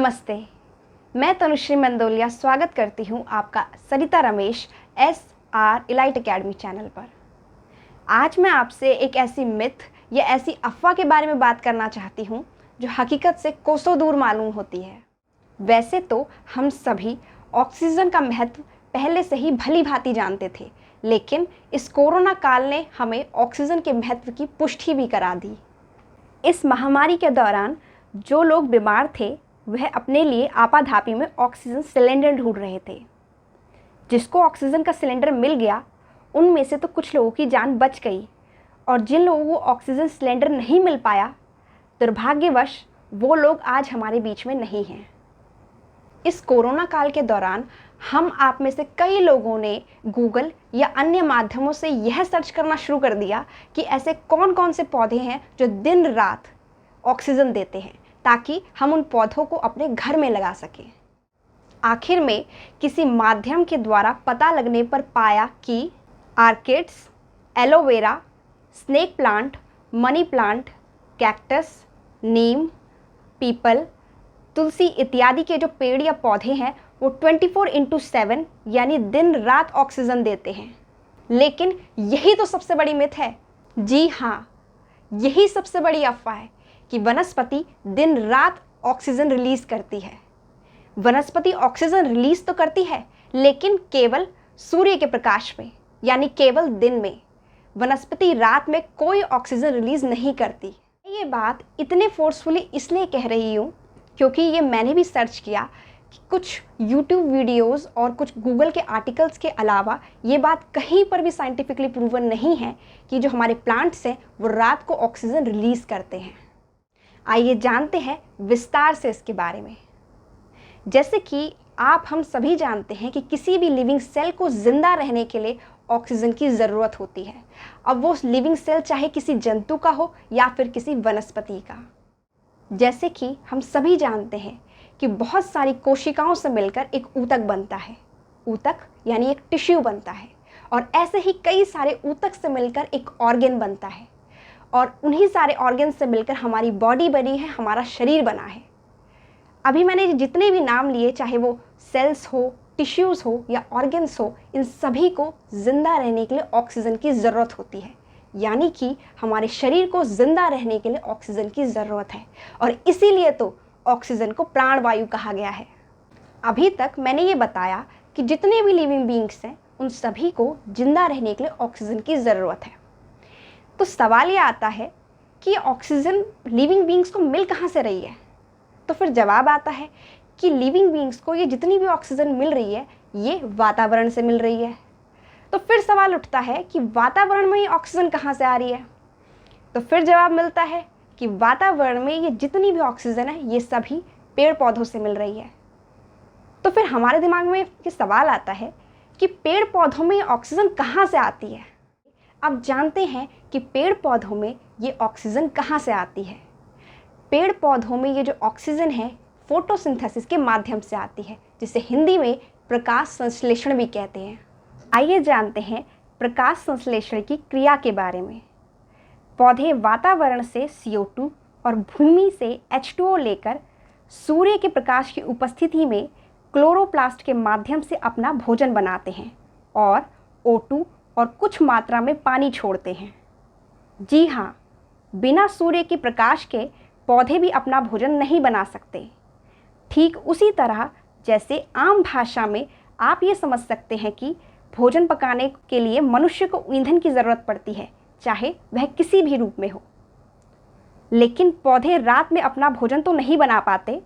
नमस्ते, मैं तनुश्री मंदोलिया स्वागत करती हूँ आपका Sarita Ramesh SR elite academy channel पर। आज मैं आपसे एक ऐसी मिथ या ऐसी अफवाह के बारे में बात करना चाहती हूँ जो हकीकत से कोसों दूर मालूम होती है। वैसे तो हम सभी ऑक्सीजन का महत्व पहले से ही भली भांति जानते थे, लेकिन इस कोरोना काल ने हमें ऑक्सीजन के महत्व की पुष्टि भी करा दी। इस महामारी के दौरान जो लोग बीमार थे वह अपने लिए आपाधापी में ऑक्सीजन सिलेंडर ढूंढ रहे थे। जिसको ऑक्सीजन का सिलेंडर मिल गया उनमें से तो कुछ लोगों की जान बच गई, और जिन लोगों को ऑक्सीजन सिलेंडर नहीं मिल पाया, दुर्भाग्यवश वो लोग आज हमारे बीच में नहीं हैं। इस कोरोना काल के दौरान हम आप में से कई लोगों ने गूगल या अन्य माध्यमों से यह सर्च करना शुरू कर दिया कि ऐसे कौन कौन से पौधे हैं जो दिन रात ऑक्सीजन देते हैं, ताकि हम उन पौधों को अपने घर में लगा सकें। आखिर में किसी माध्यम के द्वारा पता लगने पर पाया कि orchids, aloe vera, snake plant, money plant, cactus, नीम, पीपल, तुलसी इत्यादि के जो पेड़ या पौधे हैं वो 24/7 यानी दिन रात ऑक्सीजन देते हैं। लेकिन यही तो सबसे बड़ी मिथ है। जी हाँ, यही सबसे बड़ी अफवाह है कि वनस्पति दिन रात ऑक्सीजन रिलीज करती है। वनस्पति ऑक्सीजन रिलीज तो करती है, लेकिन केवल सूर्य के प्रकाश में, यानी केवल दिन में। वनस्पति रात में कोई ऑक्सीजन रिलीज नहीं करती। ये बात इतने फोर्सफुली इसलिए कह रही हूँ क्योंकि ये मैंने भी सर्च किया कि कुछ YouTube वीडियोस और कुछ गूगल के आर्टिकल्स के अलावा ये बात कहीं पर भी साइंटिफिकली प्रूवन नहीं है कि जो हमारे प्लांट्स हैं वो रात को ऑक्सीजन रिलीज करते हैं। आइए जानते हैं विस्तार से इसके बारे में। जैसे कि आप हम सभी जानते हैं कि किसी भी लिविंग सेल को जिंदा रहने के लिए ऑक्सीजन की ज़रूरत होती है। अब वो लिविंग सेल चाहे किसी जंतु का हो या फिर किसी वनस्पति का। जैसे कि हम सभी जानते हैं कि बहुत सारी कोशिकाओं से मिलकर एक ऊतक बनता है। ऊतक यानी एक टिश्यू बनता है, और ऐसे ही कई सारे ऊतक से मिलकर एक ऑर्गन बनता है, और उन्हीं सारे ऑर्गन से मिलकर हमारी बॉडी बनी है, हमारा शरीर बना है। अभी मैंने जितने भी नाम लिए, चाहे वो सेल्स हो, टिश्यूज़ हो या ऑर्गन्स हो, इन सभी को जिंदा रहने के लिए ऑक्सीजन की ज़रूरत होती है। यानी कि हमारे शरीर को जिंदा रहने के लिए ऑक्सीजन की ज़रूरत है, और इसीलिए तो ऑक्सीजन को प्राणवायु कहा गया है। अभी तक मैंने ये बताया कि जितने भी लिविंग बींग्स हैं उन सभी को जिंदा रहने के लिए ऑक्सीजन की ज़रूरत है। तो सवाल ये आता है कि ऑक्सीजन लिविंग बींग्स को मिल कहाँ से रही है? तो फिर जवाब आता है कि लिविंग बींग्स को ये जितनी भी ऑक्सीजन मिल रही है ये वातावरण से मिल रही है। तो फिर सवाल उठता है कि वातावरण में ये ऑक्सीजन कहाँ से आ रही है? तो फिर जवाब मिलता है कि वातावरण में ये जितनी भी ऑक्सीजन है ये सभी पेड़ पौधों से मिल रही है। तो फिर हमारे दिमाग में ये सवाल आता है कि पेड़ पौधों में ऑक्सीजन कहाँ से आती है? अब जानते हैं कि पेड़ पौधों में ये ऑक्सीजन कहाँ से आती है। पेड़ पौधों में ये जो ऑक्सीजन है फोटोसिंथेसिस के माध्यम से आती है, जिसे हिंदी में प्रकाश संश्लेषण भी कहते हैं। आइए जानते हैं प्रकाश संश्लेषण की क्रिया के बारे में। पौधे वातावरण से CO2 और भूमि से H2O लेकर सूर्य के प्रकाश की उपस्थिति में क्लोरोप्लास्ट के माध्यम से अपना भोजन बनाते हैं और O2 और कुछ मात्रा में पानी छोड़ते हैं। जी हाँ, बिना सूर्य के प्रकाश के पौधे भी अपना भोजन नहीं बना सकते। ठीक उसी तरह जैसे आम भाषा में आप ये समझ सकते हैं कि भोजन पकाने के लिए मनुष्य को ईंधन की ज़रूरत पड़ती है, चाहे वह किसी भी रूप में हो। लेकिन पौधे रात में अपना भोजन तो नहीं बना पाते,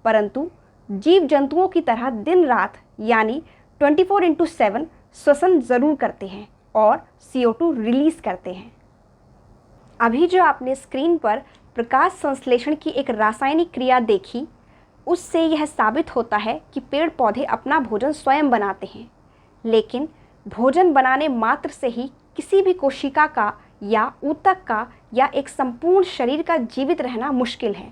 परंतु जीव जंतुओं की तरह दिन रात यानी 24/7 श्वसन ज़रूर करते हैं और CO2 रिलीज़ करते हैं। अभी जो आपने स्क्रीन पर प्रकाश संश्लेषण की एक रासायनिक क्रिया देखी, उससे यह साबित होता है कि पेड़ पौधे अपना भोजन स्वयं बनाते हैं। लेकिन भोजन बनाने मात्र से ही किसी भी कोशिका का या ऊतक का या एक संपूर्ण शरीर का जीवित रहना मुश्किल है।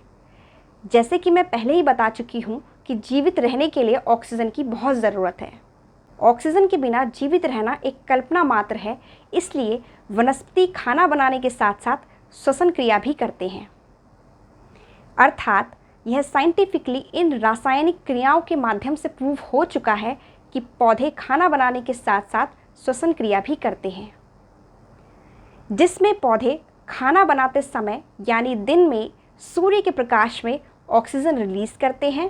जैसे कि मैं पहले ही बता चुकी हूँ कि जीवित रहने के लिए ऑक्सीजन की बहुत ज़रूरत है। ऑक्सीजन के बिना जीवित रहना एक कल्पना मात्र है, इसलिए वनस्पति खाना बनाने के साथ साथ श्वसन क्रिया भी करते हैं। अर्थात यह साइंटिफिकली इन रासायनिक क्रियाओं के माध्यम से प्रूव हो चुका है कि पौधे खाना बनाने के साथ साथ श्वसन क्रिया भी करते हैं, जिसमें पौधे खाना बनाते समय यानी दिन में सूर्य के प्रकाश में ऑक्सीजन रिलीज करते हैं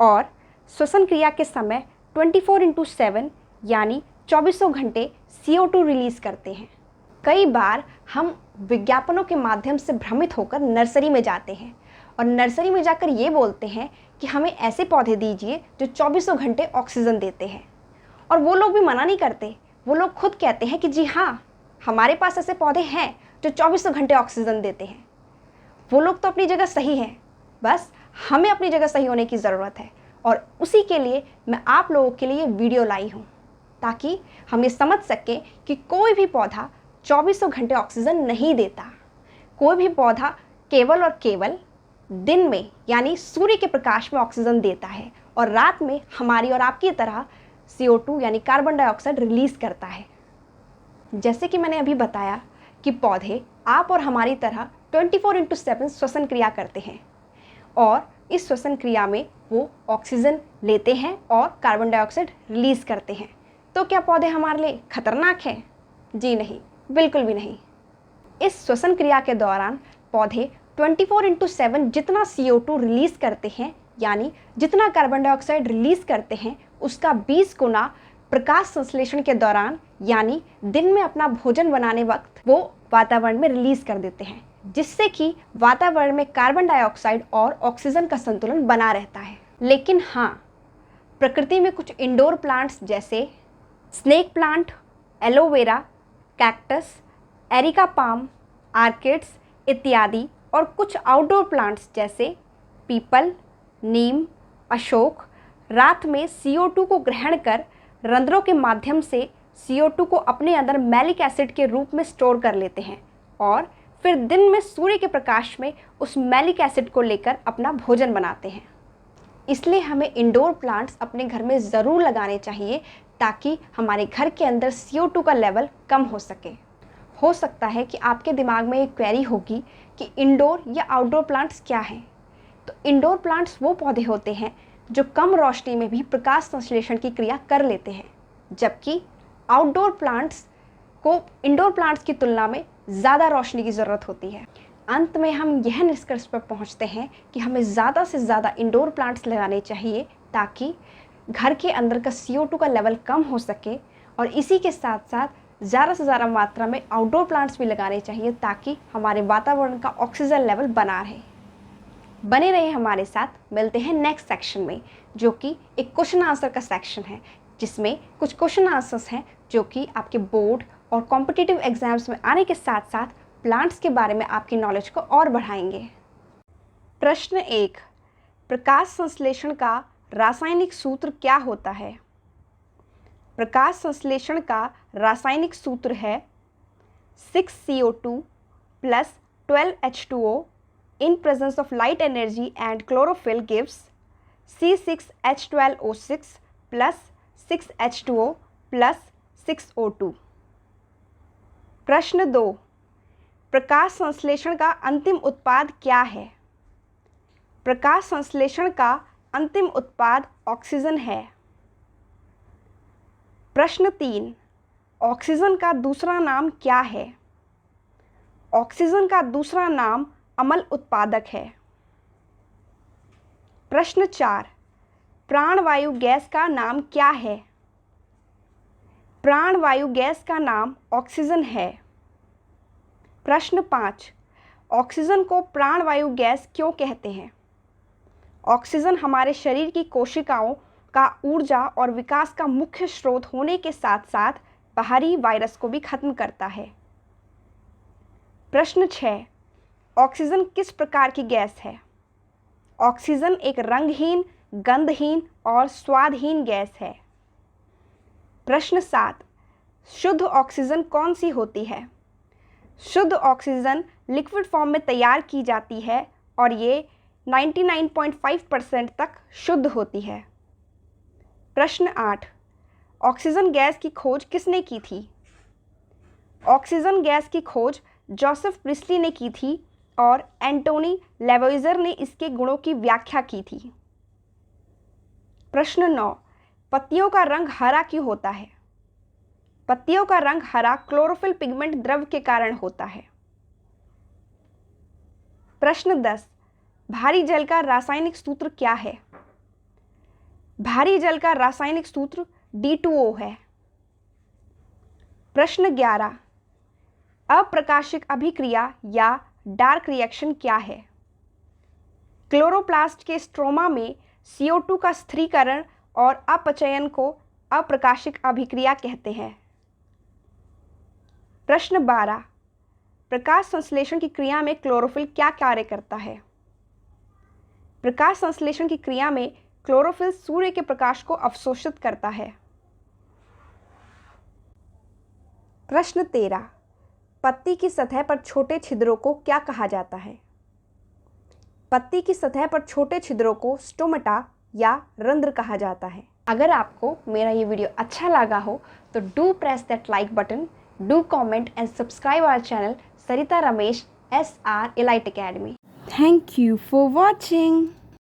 और श्वसन क्रिया के समय 24/7 यानी 24 घंटे CO2 रिलीज करते हैं। कई बार हम विज्ञापनों के माध्यम से भ्रमित होकर नर्सरी में जाते हैं और नर्सरी में जाकर ये बोलते हैं कि हमें ऐसे पौधे दीजिए जो 24 घंटे ऑक्सीजन देते हैं, और वो लोग भी मना नहीं करते। वो लोग खुद कहते हैं कि जी हाँ, हमारे पास ऐसे पौधे हैं जो 24 घंटे ऑक्सीजन देते हैं। वो लोग तो अपनी जगह सही हैं, बस हमें अपनी जगह सही होने की ज़रूरत है, और उसी के लिए मैं आप लोगों के लिए वीडियो लाई हूँ ताकि हम ये समझ सकें कि कोई भी पौधा 24 घंटे ऑक्सीजन नहीं देता। कोई भी पौधा केवल और केवल दिन में यानी सूर्य के प्रकाश में ऑक्सीजन देता है और रात में हमारी और आपकी तरह CO2 यानी कार्बन डाइऑक्साइड रिलीज करता है। जैसे कि मैंने अभी बताया कि पौधे आप और हमारी तरह 24/7 श्वसन क्रिया करते हैं और इस श्वसन क्रिया में वो ऑक्सीजन लेते हैं और कार्बन डाइऑक्साइड रिलीज करते हैं। तो क्या पौधे हमारे लिए खतरनाक हैं? जी नहीं, बिल्कुल भी नहीं। इस श्वसन क्रिया के दौरान पौधे 24/7 जितना CO2 रिलीज करते हैं यानी जितना कार्बन डाइऑक्साइड रिलीज करते हैं उसका 20 गुना प्रकाश संश्लेषण के दौरान यानी दिन में अपना भोजन बनाने वक्त वो वातावरण में रिलीज कर देते हैं, जिससे कि वातावरण में कार्बन डाइऑक्साइड और ऑक्सीजन का संतुलन बना रहता है। लेकिन हाँ, प्रकृति में कुछ इंडोर प्लांट्स जैसे snake plant, aloe vera, cactus, areca palm, orchids इत्यादि और कुछ आउटडोर प्लांट्स जैसे पीपल, नीम, अशोक रात में CO2 को ग्रहण कर रंध्रों के माध्यम से CO2 को अपने अंदर मैलिक एसिड के रूप में स्टोर कर लेते हैं और फिर दिन में सूर्य के प्रकाश में उस मैलिक एसिड को लेकर अपना भोजन बनाते हैं। इसलिए हमें इंडोर प्लांट्स अपने घर में ज़रूर लगाने चाहिए ताकि हमारे घर के अंदर CO2 का लेवल कम हो सके। हो सकता है कि आपके दिमाग में एक क्वेरी होगी कि इंडोर या आउटडोर प्लांट्स क्या हैं। तो इंडोर प्लांट्स वो पौधे होते हैं जो कम रोशनी में भी प्रकाश संश्लेषण की क्रिया कर लेते हैं, जबकि आउटडोर प्लांट्स को इंडोर प्लांट्स की तुलना में ज़्यादा रोशनी की ज़रूरत होती है। अंत में हम यह निष्कर्ष पर पहुंचते हैं कि हमें ज़्यादा से ज़्यादा इंडोर प्लांट्स लगाने चाहिए ताकि घर के अंदर का CO2 का लेवल कम हो सके, और इसी के साथ साथ ज़्यादा से ज़्यादा मात्रा में आउटडोर प्लांट्स भी लगाने चाहिए ताकि हमारे वातावरण का ऑक्सीजन लेवल बना रहे। बने रहे हमारे साथ, मिलते हैं नेक्स्ट सेक्शन में जो कि एक क्वेश्चन आंसर का सेक्शन है, जिसमें कुछ क्वेश्चन आंसर्स हैं जो कि आपके बोर्ड और कॉम्पिटिटिव एग्जाम्स में आने के साथ साथ प्लांट्स के बारे में आपकी नॉलेज को और बढ़ाएंगे। प्रश्न 1, प्रकाश संश्लेषण का रासायनिक सूत्र क्या होता है? प्रकाश संश्लेषण का रासायनिक सूत्र है 6CO2 plus 12H2O in presence of light energy and chlorophyll gives C6H12O6 plus 6H2O plus 6O2। प्रश्न 2, प्रकाश संश्लेषण का अंतिम उत्पाद क्या है? प्रकाश संश्लेषण का अंतिम उत्पाद ऑक्सीजन है। प्रश्न 3, ऑक्सीजन का दूसरा नाम क्या है? ऑक्सीजन का दूसरा नाम अम्ल उत्पादक है। प्रश्न 4, प्राणवायु गैस का नाम क्या है? प्राणवायु गैस का नाम ऑक्सीजन है। प्रश्न 5, ऑक्सीजन को प्राणवायु गैस क्यों कहते हैं? ऑक्सीजन हमारे शरीर की कोशिकाओं का ऊर्जा और विकास का मुख्य स्रोत होने के साथ साथ बाहरी वायरस को भी खत्म करता है। प्रश्न 6, ऑक्सीजन किस प्रकार की गैस है? ऑक्सीजन एक रंगहीन, गंधहीन और स्वादहीन गैस है। प्रश्न 7, शुद्ध ऑक्सीजन कौन सी होती है? शुद्ध ऑक्सीजन लिक्विड फॉर्म में तैयार की जाती है और ये 99.5% तक शुद्ध होती है। प्रश्न 8, ऑक्सीजन गैस की खोज किसने की थी? ऑक्सीजन गैस की खोज जोसेफ प्रिस्टली ने की थी और एंटोनी लेवोइजर ने इसके गुणों की व्याख्या की थी। प्रश्न 9, पत्तियों का रंग हरा क्यों होता है? पत्तियों का रंग हरा क्लोरोफिल पिगमेंट द्रव के कारण होता है। प्रश्न 10, भारी जल का रासायनिक सूत्र क्या है? भारी जल का रासायनिक सूत्र D2O है। प्रश्न 11, अप्रकाशिक अभिक्रिया या डार्क रिएक्शन क्या है? क्लोरोप्लास्ट के स्ट्रोमा में CO2 का स्थिरीकरण और अपचयन को अप्रकाशिक अभिक्रिया कहते हैं। प्रश्न 12, प्रकाश संश्लेषण की क्रिया में क्लोरोफिल क्या कार्य करता है? प्रकाश संश्लेषण की क्रिया में क्लोरोफिल सूर्य के प्रकाश को अवशोषित करता है। प्रश्न 13, पत्ती की सतह पर छोटे छिद्रों को क्या कहा जाता है? पत्ती की सतह पर छोटे छिद्रों को स्टोमेटा या रंध्र कहा जाता है। अगर आपको मेरा ये वीडियो अच्छा लगा हो तो do press that like button, do comment and subscribe our channel Sarita Ramesh SR Elite Academy. Thank you for watching.